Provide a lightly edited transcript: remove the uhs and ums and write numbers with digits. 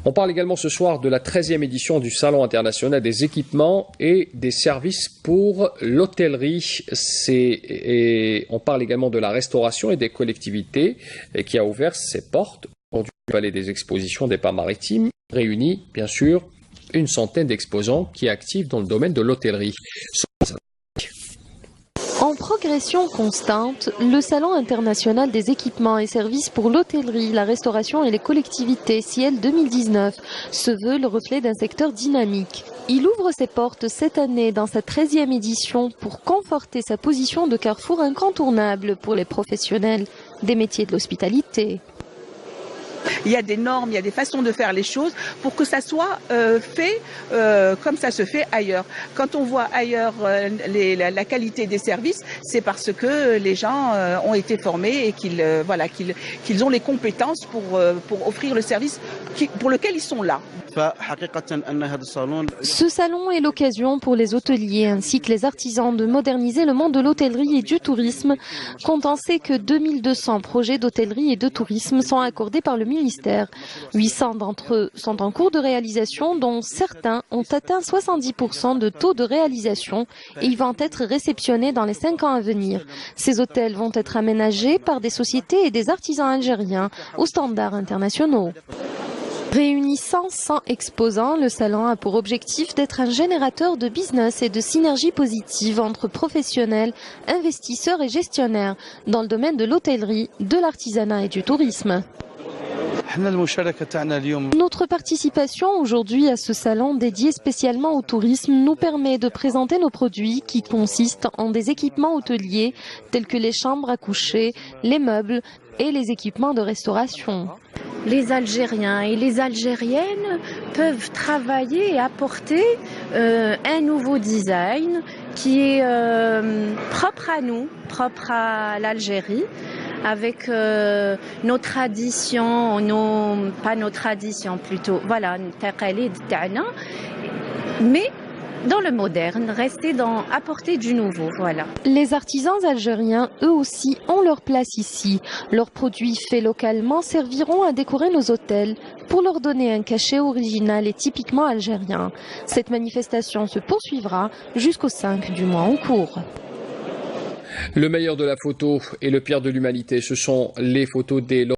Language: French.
On parle également ce soir de la 13e édition du Salon international des équipements et des services pour l'hôtellerie. On parle également de la restauration et des collectivités qui a ouvert ses portes aujourd'hui au Palais des Expositions des Pas-Maritimes, réunit bien sûr une centaine d'exposants qui est active dans le domaine de l'hôtellerie. En progression constante, le Salon international des équipements et services pour l'hôtellerie, la restauration et les collectivités, CIEL 2019, se veut le reflet d'un secteur dynamique. Il ouvre ses portes cette année dans sa 13e édition pour conforter sa position de carrefour incontournable pour les professionnels des métiers de l'hospitalité. Il y a des normes, il y a des façons de faire les choses pour que ça soit fait comme ça se fait ailleurs. Quand on voit ailleurs la qualité des services, c'est parce que les gens ont été formés et qu'ils ont les compétences pour offrir le service pour lequel ils sont là. Ce salon est l'occasion pour les hôteliers ainsi que les artisans de moderniser le monde de l'hôtellerie et du tourisme. Quand on sait que 2200 projets d'hôtellerie et de tourisme sont accordés par le ministère. 800 d'entre eux sont en cours de réalisation, dont certains ont atteint 70% de taux de réalisation et ils vont être réceptionnés dans les 5 ans à venir. Ces hôtels vont être aménagés par des sociétés et des artisans algériens aux standards internationaux. Réunissant 100 exposants, le salon a pour objectif d'être un générateur de business et de synergie positive entre professionnels, investisseurs et gestionnaires dans le domaine de l'hôtellerie, de l'artisanat et du tourisme. Notre participation aujourd'hui à ce salon dédié spécialement au tourisme nous permet de présenter nos produits qui consistent en des équipements hôteliers tels que les chambres à coucher, les meubles et les équipements de restauration. Les Algériens et les Algériennes peuvent travailler et apporter un nouveau design qui est propre à nous, propre à l'Algérie, avec nos traditions, pas nos traditions plutôt, voilà, mais dans le moderne, apporter du nouveau, voilà. Les artisans algériens, eux aussi, ont leur place ici. Leurs produits faits localement serviront à décorer nos hôtels pour leur donner un cachet original et typiquement algérien. Cette manifestation se poursuivra jusqu'au 5 du mois en cours. Le meilleur de la photo et le pire de l'humanité, ce sont les photos des